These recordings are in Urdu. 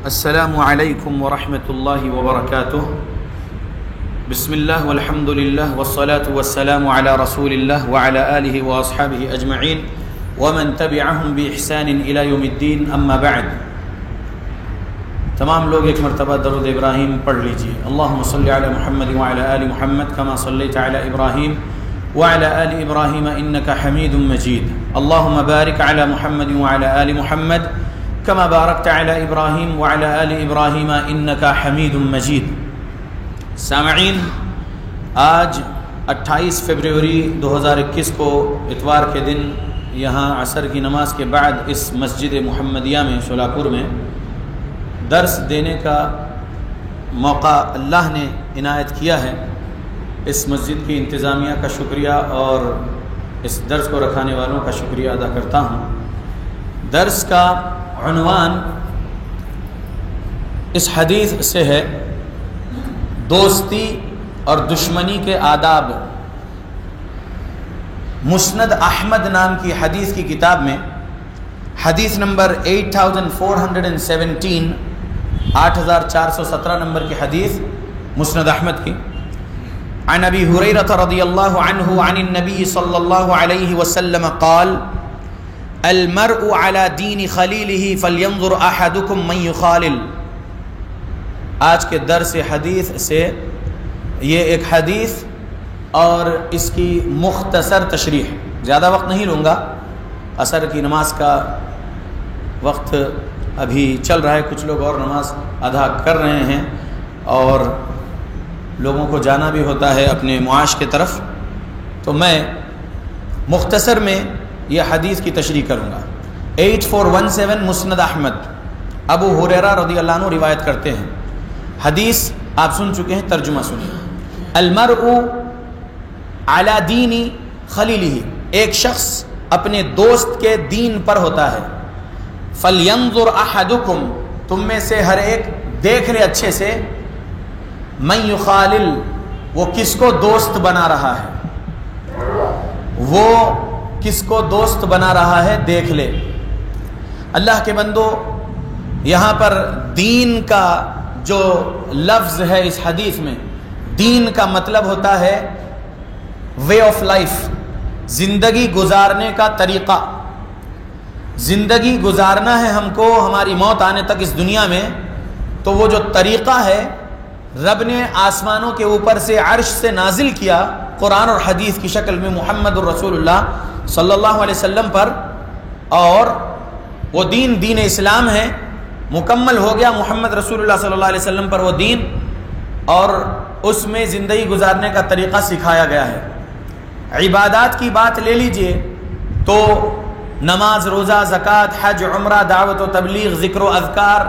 السلام علیکم ورحمۃ اللہ وبرکاتہ۔ بسم اللہ والحمد للہ والصلاة والسلام علی رسول اللہ وعلی آلہ واصحابہ اجمعین ومن تبعہم بإحسان الی یوم الدین، اما بعد۔ تمام لوگ ایک مرتبہ درود ابراہیم پڑھ لیجیے۔ اللہم صلی علی محمد وعلی آل محمد کما صلیت علی ابراہیم وعلی آل ابراہیم انک حمید مجید۔ اللہم بارک علی محمد وعلی آل محمد کما بارکت علی ابراہیم وعلی آل ابراہیم انک حمید مجید۔ سامعین، آج 28 فروری 2021 کو اتوار کے دن یہاں عصر کی نماز کے بعد اس مسجد محمدیہ میں شولاپور میں درس دینے کا موقع اللہ نے عنایت کیا ہے۔ اس مسجد کی انتظامیہ کا شکریہ اور اس درس کو رکھانے والوں کا شکریہ ادا کرتا ہوں۔ درس کا عنوان اس حدیث سے ہے، دوستی اور دشمنی کے آداب۔ مسند احمد نام کی حدیث کی کتاب میں حدیث نمبر 8417 8417 نمبر کی حدیث مسند احمد کی، عن ابی ہریرہ رضی اللہ عنہ عن النبی صلی اللہ علیہ وسلم قال المرء على دین خلیلہ فلینظر احدکم من یخالل۔ آج کے درس حدیث سے یہ ایک حدیث اور اس کی مختصر تشریح، زیادہ وقت نہیں لوں گا، عصر کی نماز کا وقت ابھی چل رہا ہے، کچھ لوگ اور نماز ادا کر رہے ہیں اور لوگوں کو جانا بھی ہوتا ہے اپنے معاش کی طرف، تو میں مختصر میں یہ حدیث کی تشریح کروں گا۔ 8417 مسند احمد، ابو ہریرہ رضی اللہ عنہ روایت کرتے ہیں۔ حدیث آپ سن چکے ہیں، ترجمہ سنیے۔ المرء علی دین خلیلہ، ایک شخص اپنے دوست کے دین پر ہوتا ہے۔ فلینظر احدکم، تم میں سے ہر ایک دیکھ لے اچھے سے، من یخالل، وہ کس کو دوست بنا رہا ہے، وہ کس کو دوست بنا رہا ہے دیکھ لے۔ اللہ کے بندو، یہاں پر دین کا جو لفظ ہے اس حدیث میں، دین کا مطلب ہوتا ہے وے آف لائف، زندگی گزارنے کا طریقہ۔ زندگی گزارنا ہے ہم کو ہماری موت آنے تک اس دنیا میں، تو وہ جو طریقہ ہے رب نے آسمانوں کے اوپر سے عرش سے نازل کیا قرآن اور حدیث کی شکل میں محمد الرسول اللہ صلی اللہ علیہ وسلم پر، اور وہ دین اسلام ہے، مکمل ہو گیا محمد رسول اللہ صلی اللہ علیہ وسلم پر وہ دین، اور اس میں زندگی گزارنے کا طریقہ سکھایا گیا ہے۔ عبادات کی بات لے لیجئے تو نماز، روزہ، زکوٰۃ، حج، عمرہ، دعوت و تبلیغ، ذکر و اذکار،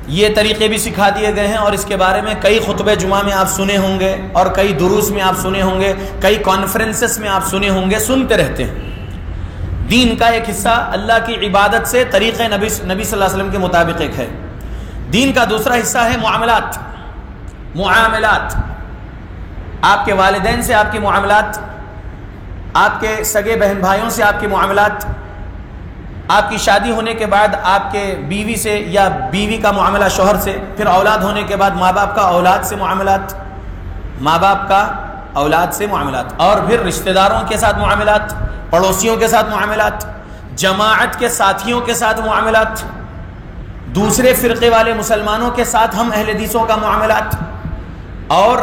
یہ طریقے بھی سکھا دیے گئے ہیں، اور اس کے بارے میں کئی خطبے جمعہ میں آپ سنے ہوں گے، اور کئی دروس میں آپ سنے ہوں گے، کئی کانفرنسز میں آپ سنے ہوں گے، سنتے رہتے ہیں۔ دین کا ایک حصہ اللہ کی عبادت سے طریقے نبی صلی اللہ علیہ وسلم کے مطابق ایک ہے۔ دین کا دوسرا حصہ ہے معاملات۔ آپ کے والدین سے آپ کے معاملات، آپ کے سگے بہن بھائیوں سے آپ کے معاملات، آپ کی شادی ہونے کے بعد آپ کے بیوی سے یا بیوی کا معاملہ شوہر سے، پھر اولاد ہونے کے بعد ماں باپ کا اولاد سے معاملات، ماں باپ کا اولاد سے معاملات، اور پھر رشتہ داروں کے ساتھ معاملات، پڑوسیوں کے ساتھ معاملات، جماعت کے ساتھیوں کے ساتھ معاملات، دوسرے فرقے والے مسلمانوں کے ساتھ ہم اہل حدیثوں کا معاملات، اور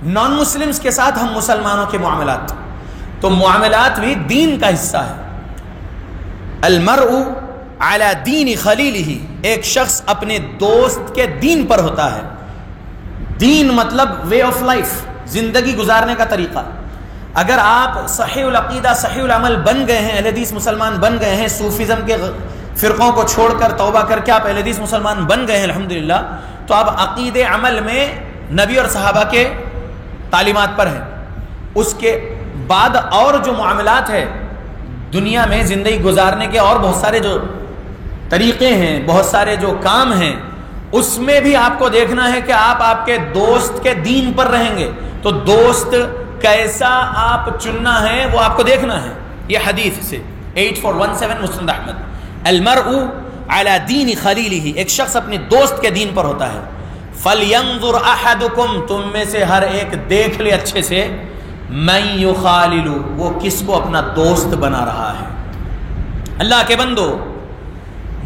نان مسلمز کے ساتھ ہم مسلمانوں کے معاملات۔ تو معاملات بھی دین کا حصہ ہے۔ المرء علی دین خلیلہ، ایک شخص اپنے دوست کے دین پر ہوتا ہے۔ دین مطلب وے آف لائف، زندگی گزارنے کا طریقہ۔ اگر آپ صحیح العقیدہ صحیح العمل بن گئے ہیں، اہل حدیث مسلمان بن گئے ہیں، صوفیزم کے فرقوں کو چھوڑ کر توبہ کر کے آپ اہل حدیث مسلمان بن گئے ہیں الحمدللہ، تو آپ عقیدے عمل میں نبی اور صحابہ کے تعلیمات پر ہیں۔ اس کے بعد اور جو معاملات ہیں دنیا میں زندگی گزارنے کے، اور بہت سارے جو طریقے ہیں، بہت سارے جو کام ہیں، اس میں بھی آپ کو دیکھنا ہے کہ آپ کے دوست کے دین پر رہیں گے، تو دوست کیسا آپ چننا ہے وہ آپ کو دیکھنا ہے۔ یہ حدیث سے 8417 مسند احمد۔ المرء علی دین خلیلہ، ایک شخص اپنے دوست کے دین پر ہوتا ہے. فَلْيَنظُرْ أَحَدُكُمْ، تم میں سے ہر ایک دیکھ لے اچھے سے، مَن يُخَالِلُ، وہ کس کو اپنا دوست بنا رہا ہے. اللہ کے بندو،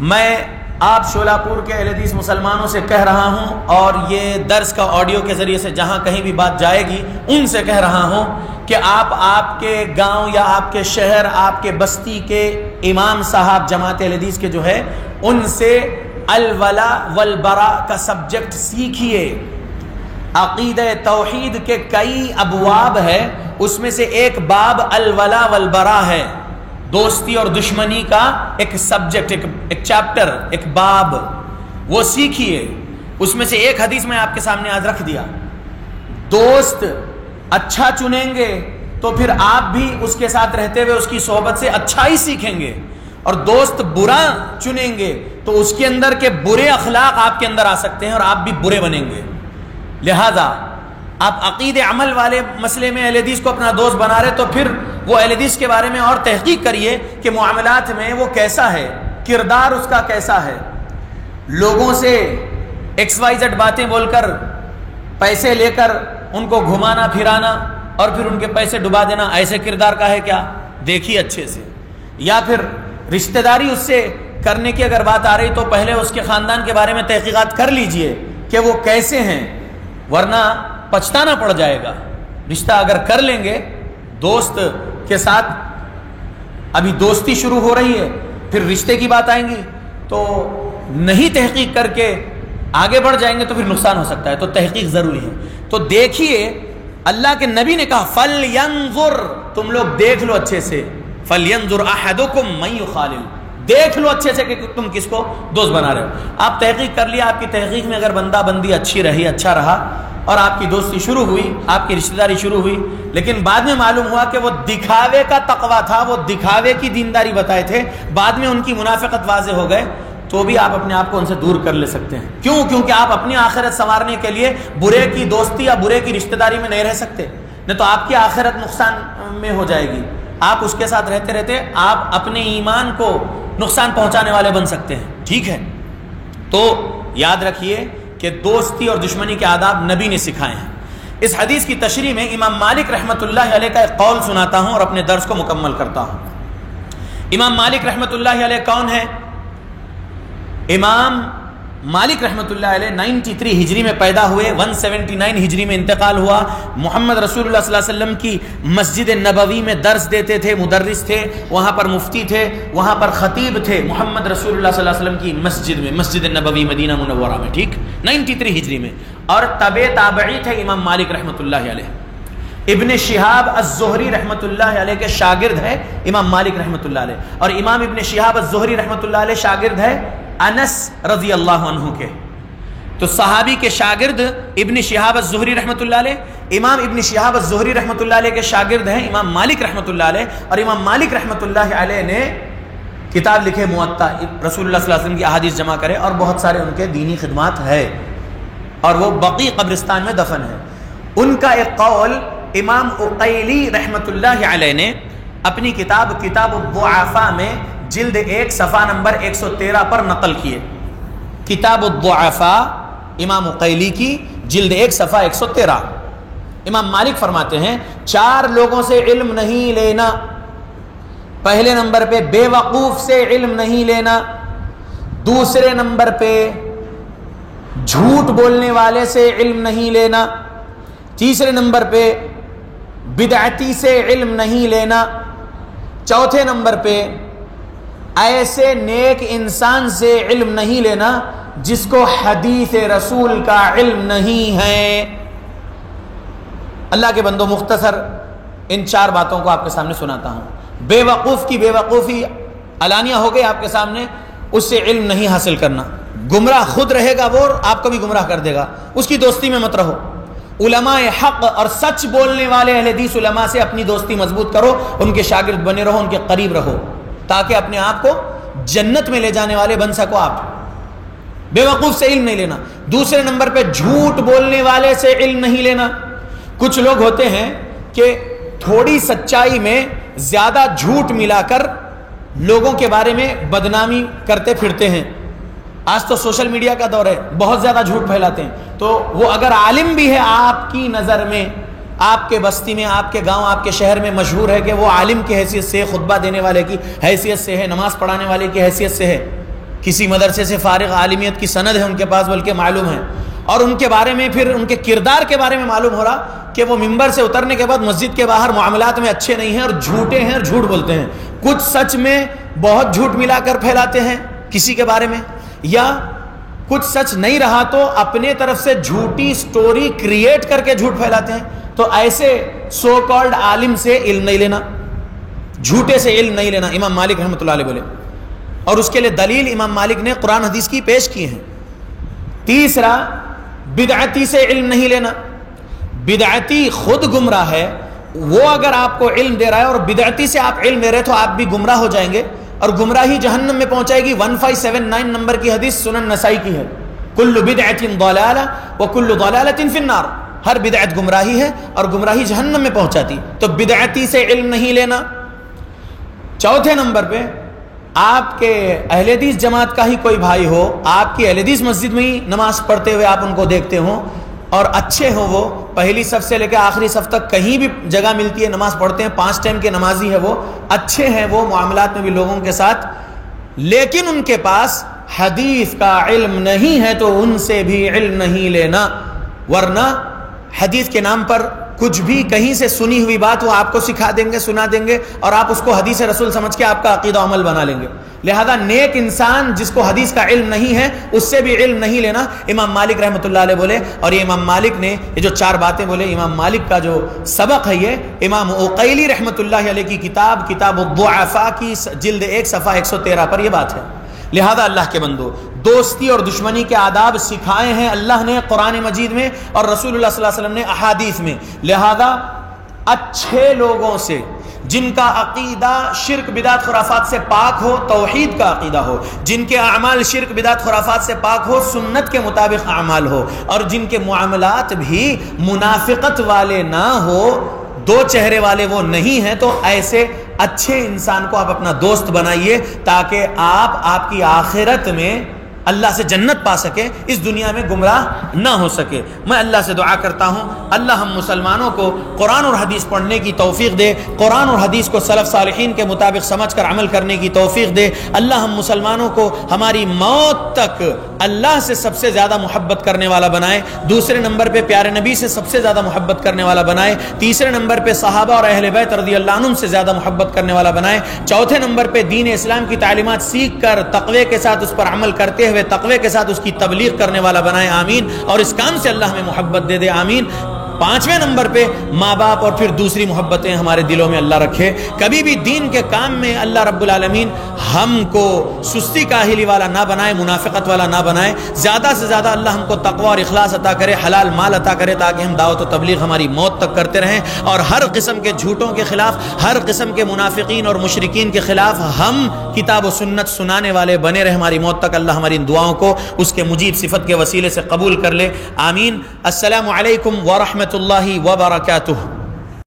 میں آپ شولاپور کے اہل حدیث مسلمانوں سے کہہ رہا ہوں، اور یہ درس کا آڈیو کے ذریعے سے جہاں کہیں بھی بات جائے گی ان سے کہہ رہا ہوں کہ آپ کے گاؤں یا آپ کے شہر، آپ کے بستی کے امام صاحب جماعت اہل حدیث کے جو ہے، ان سے الولا والبراء کا سبجیکٹ سیکھیے. عقیدہ توحید کے کئی ابواب ہے، اس میں سے ایک باب الولا والبراء ہے، دوستی اور دشمنی کا ایک سبجیکٹ، ایک چیپٹر، ایک باب، وہ سیکھیے. اس میں سے ایک حدیث میں آپ کے سامنے آج رکھ دیا. دوست اچھا چنیں گے تو پھر آپ بھی اس کے ساتھ رہتے ہوئے اس کی صحبت سے اچھا ہی سیکھیں گے، اور دوست برا چنیں گے تو اس کے اندر کے برے اخلاق آپ کے اندر آ سکتے ہیں اور آپ بھی برے بنیں گے. لہذا آپ عقید عمل والے مسئلے میں اہل حدیث کو اپنا دوست بنا رہے تو پھر وہ اہل حدیث کے بارے میں اور تحقیق کریے کہ معاملات میں وہ کیسا ہے، کردار اس کا کیسا ہے. لوگوں سے XYZ باتیں بول کر، پیسے لے کر ان کو گھمانا پھرانا اور پھر ان کے پیسے ڈبا دینا، ایسے کردار کا ہے کیا؟ دیکھیے اچھے سے. یا پھر رشتہ داری اس سے کرنے کی اگر بات آ رہی تو پہلے اس کے خاندان کے بارے میں تحقیقات کر لیجئے کہ وہ کیسے ہیں، ورنہ پچھتانا پڑ جائے گا. رشتہ اگر کر لیں گے دوست کے ساتھ، ابھی دوستی شروع ہو رہی ہے، پھر رشتے کی بات آئیں گی تو نہیں تحقیق کر کے آگے بڑھ جائیں گے تو پھر نقصان ہو سکتا ہے. تو تحقیق ضروری ہے. تو دیکھیے، اللہ کے نبی نے کہا فَلْيَنظُرْ، تم لوگ دیکھ لو اچھے سے، فَلْيَنظُرْ أَحَدُكُمْ مَن يُخَالِلُ، دیکھ لو اچھے سے کہ تم کس کو دوست بنا رہے ہو. آپ تحقیق کر لیا، آپ کی تحقیق میں اگر بندہ بندی اچھی رہی، اچھا رہا، اور آپ کی دوستی شروع ہوئی، آپ کی رشتہ داری شروع ہوئی، لیکن بعد میں معلوم ہوا کہ وہ دکھاوے کا تقویٰ تھا، وہ دکھاوے کی دینداری بتائے تھے، بعد میں ان کی منافقت واضح ہو گئے، تو بھی آپ اپنے آپ کو ان سے دور کر لے سکتے ہیں. کیوں؟ کیونکہ آپ اپنی آخرت سنوارنے کے لیے برے کی دوستی یا برے کی رشتہ داری میں نہیں رہ سکتے، نہیں تو آپ کی آخرت نقصان میں ہو جائے گی. آپ اس کے ساتھ رہتے رہتے آپ اپنے ایمان کو نقصان پہنچانے والے بن سکتے ہیں. ٹھیک ہے، تو یاد رکھیے کہ دوستی اور دشمنی کے آداب نبی نے سکھائے ہیں. اس حدیث کی تشریح میں امام مالک رحمۃ اللہ علیہ کا ایک قول سناتا ہوں اور اپنے درس کو مکمل کرتا ہوں. امام مالک رحمۃ اللہ علیہ کون ہے؟ امام مالک رحمۃ اللہ علیہ 93 ہجری میں پیدا ہوئے، 179 ہجری میں انتقال ہوا. محمد رسول اللہ صلی اللہ علیہ وسلم کی مسجد نبوی میں درس دیتے تھے، مدرس تھے، وہاں پر مفتی تھے، وہاں پر خطیب تھے. محمد رسول اللہ صلی اللہ علیہ وسلم کی مسجد میں، مسجد نبوی مدینہ منورہ میں، ٹھیک، 93 ہجری میں. اور تابعی تھے امام مالک رحمۃ اللہ علیہ. ابن شہاب الزہری رحمۃ اللہ علیہ کے شاگرد ہے امام مالک رحمۃ اللہ علیہ، اور امام ابن شہاب الزہری رحمۃ اللہ علیہ شاگرد ہے انس رضی اللہ عنہ کے. تو صحابی کے شاگرد ابن شہاب الزہری رحمۃ اللہ علیہ، امام ابن شہاب الزہری رحمۃ اللہ علیہ کے شاگرد ہیں امام مالک رحمۃ اللہ علیہ. اور امام مالک رحمۃ اللہ علیہ نے کتاب لکھے موطا، رسول اللہ صلی اللہ علیہ وسلم کی احادیث جمع کرے، اور بہت سارے ان کے دینی خدمات ہے، اور وہ بقیع قبرستان میں دفن ہے. ان کا ایک قول امام عقیلی رحمۃ اللہ علیہ نے اپنی کتاب کتاب الضعفاء میں جلد 1 صفحہ نمبر 113 پر نقل کیے. کتاب الضعفاء امام عقیلی کی جلد 1 صفحہ 113. امام مالک فرماتے ہیں 4 لوگوں سے علم نہیں لینا. پہلے نمبر پہ بے وقوف سے علم نہیں لینا، دوسرے نمبر پہ جھوٹ بولنے والے سے علم نہیں لینا، تیسرے نمبر پہ بدعتی سے علم نہیں لینا، چوتھے نمبر پہ ایسے نیک انسان سے علم نہیں لینا جس کو حدیث رسول کا علم نہیں ہے. اللہ کے بندوں، مختصر ان 4 باتوں کو آپ کے سامنے سناتا ہوں. بے وقوف کی بے وقوفی علانیہ ہو گئی آپ کے سامنے، اس سے علم نہیں حاصل کرنا. گمراہ خود رہے گا وہ، آپ کو بھی گمراہ کر دے گا، اس کی دوستی میں مت رہو. علماء حق اور سچ بولنے والے اہل حدیث علماء سے اپنی دوستی مضبوط کرو، ان کے شاگرد بنے رہو، ان کے قریب رہو، تاکہ اپنے آپ کو جنت میں لے جانے والے بن سکو آپ. بے وقوف سے علم نہیں لینا. دوسرے نمبر پہ جھوٹ بولنے والے سے علم نہیں لینا. کچھ لوگ ہوتے ہیں کہ تھوڑی سچائی میں زیادہ جھوٹ ملا کر لوگوں کے بارے میں بدنامی کرتے پھرتے ہیں. آج تو سوشل میڈیا کا دور ہے، بہت زیادہ جھوٹ پھیلاتے ہیں. تو وہ اگر عالم بھی ہے آپ کی نظر میں، آپ کے بستی میں، آپ کے گاؤں، آپ کے شہر میں مشہور ہے کہ وہ عالم کی حیثیت سے، خطبہ دینے والے کی حیثیت سے ہے، نماز پڑھانے والے کی حیثیت سے ہے، کسی مدرسے سے فارغ عالمیت کی سند ہے ان کے پاس، بلکہ معلوم ہے، اور ان کے بارے میں پھر ان کے کردار کے بارے میں معلوم ہو رہا کہ وہ ممبر سے اترنے کے بعد مسجد کے باہر معاملات میں اچھے نہیں ہیں اور جھوٹے ہیں اور جھوٹ بولتے ہیں. کچھ سچ میں بہت جھوٹ ملا کر پھیلاتے ہیں کسی کے بارے میں، یا کچھ سچ نہیں رہا تو اپنے طرف سے جھوٹی سٹوری کریٹ کر کے جھوٹ پھیلاتے ہیں. تو ایسے سو کالڈ عالم سے علم نہیں لینا، جھوٹے سے علم نہیں لینا، امام مالک رحمۃ اللہ علیہ بولے. اور اس کے لیے دلیل امام مالک نے قرآن حدیث کی پیش کی ہیں. تیسرا، بدعتی سے علم نہیں لینا. بدعتی خود گمراہ ہے، وہ اگر آپ کو علم دے رہا ہے اور بدعتی سے آپ علم لے رہے تو آپ بھی گمراہ ہو جائیں گے، اور گمراہی جہنم میں پہنچائے گی. 1579 نمبر کی حدیث سنن نسائی کی ہے، کل بدعت ضلالہ وکل ضلالۃ فی النار. ہر بدعت گمراہی ہے اور گمراہی جہنم میں پہنچاتی. تو بدعتی سے علم نہیں لینا. چوتھے نمبر پہ، آپ کے اہل حدیث جماعت کا ہی کوئی بھائی ہو، آپ کی اہل حدیث مسجد میں ہی نماز پڑھتے ہوئے آپ ان کو دیکھتے ہوں اور اچھے ہوں، وہ پہلی صف سے لے کے آخری صف تک کہیں بھی جگہ ملتی ہے نماز پڑھتے ہیں، 5 ٹائم کے نمازی ہے، وہ اچھے ہیں، وہ معاملات میں بھی لوگوں کے ساتھ، لیکن ان کے پاس حدیث کا علم نہیں ہے تو ان سے بھی علم نہیں لینا. ورنہ حدیث کے نام پر کچھ بھی کہیں سے سنی ہوئی بات وہ آپ کو سکھا دیں گے، سنا دیں گے، اور آپ اس کو حدیث رسول سمجھ کے آپ کا عقیدہ عمل بنا لیں گے. لہذا نیک انسان جس کو حدیث کا علم نہیں ہے اس سے بھی علم نہیں لینا. امام مالک رحمۃ اللہ علیہ بولے. اور یہ امام مالک نے یہ جو 4 باتیں بولے، امام مالک کا جو سبق ہے، یہ امام عقیلی رحمۃ اللہ علیہ کی کتاب الضعفاء کی جلد 1 صفحہ 113 پر یہ بات ہے. لہذا اللہ کے بندو، دوستی اور دشمنی کے آداب سکھائے ہیں اللہ نے قرآن مجید میں اور رسول اللہ صلی اللہ علیہ وسلم نے احادیث میں. لہذا اچھے لوگوں سے جن کا عقیدہ شرک بدعت خرافات سے پاک ہو، توحید کا عقیدہ ہو، جن کے اعمال شرک بدعت خرافات سے پاک ہو، سنت کے مطابق اعمال ہو، اور جن کے معاملات بھی منافقت والے نہ ہو، 2 چہرے والے وہ نہیں ہیں، تو ایسے اچھے انسان کو آپ اپنا دوست بنائیے تاکہ آپ کی آخرت میں اللہ سے جنت پا سکے، اس دنیا میں گمراہ نہ ہو سکے. میں اللہ سے دعا کرتا ہوں اللہ ہم مسلمانوں کو قرآن اور حدیث پڑھنے کی توفیق دے، قرآن اور حدیث کو سلف صالحین کے مطابق سمجھ کر عمل کرنے کی توفیق دے. اللہ ہم مسلمانوں کو ہماری موت تک اللہ سے سب سے زیادہ محبت کرنے والا بنائے. دوسرے نمبر پہ پیارے نبی سے سب سے زیادہ محبت کرنے والا بنائے. تیسرے نمبر پہ صحابہ اور اہل بیت رضی اللہ عنہم سے زیادہ محبت کرنے والا بنائے. چوتھے نمبر پہ دین اسلام کی تعلیمات سیکھ کر تقوی کے ساتھ اس پر عمل کرتے ہوئے تقوی کے ساتھ اس کی تبلیغ کرنے والا بنائے. آمین. اور اس کام سے اللہ ہمیں محبت دے دے. آمین. 5ویں نمبر پہ ماں باپ اور پھر دوسری محبتیں ہمارے دلوں میں اللہ رکھے. کبھی بھی دین کے کام میں اللہ رب العالمین ہم کو سستی کاہلی والا نہ بنائے، منافقت والا نہ بنائے. زیادہ سے زیادہ اللہ ہم کو تقوی اور اخلاص عطا کرے، حلال مال عطا کرے، تاکہ ہم دعوت و تبلیغ ہماری موت تک کرتے رہیں، اور ہر قسم کے جھوٹوں کے خلاف، ہر قسم کے منافقین اور مشرکین کے خلاف ہم کتاب و سنت سنانے والے بنے رہے ہماری موت تک. اللہ ہماری ان دعاؤں کو اس کے مجیب صفت کے وسیلے سے قبول کر لے. آمین. السلام علیکم ورحمۃ اللہ وبرکاتہ.